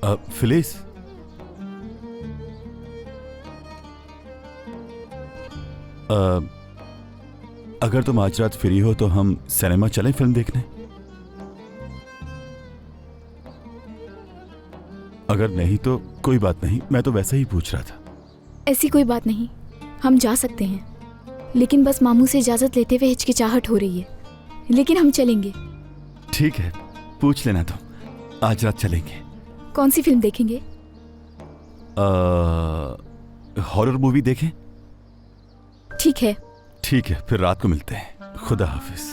Phyllis, अगर तुम आज रात फ्री हो तो हम सिनेमा चलें फिल्म देखने? अगर नहीं तो कोई बात नहीं, मैं तो वैसे ही पूछ रहा था। ऐसी कोई बात नहीं, हम जा सकते हैं, लेकिन बस मामू से इजाजत लेते हुए हिचकिचाहट हो रही है, लेकिन हम चलेंगे। ठीक है, पूछ लेना तुम, आज रात चलेंगे। कौन सी फिल्म देखेंगे? हॉरर मूवी देखें? ठीक है। ठीक है, फिर रात को मिलते हैं। खुदा हाफिज।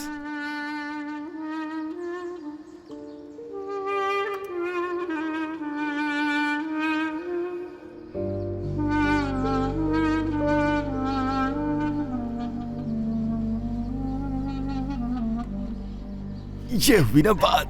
ये हुई ना बात।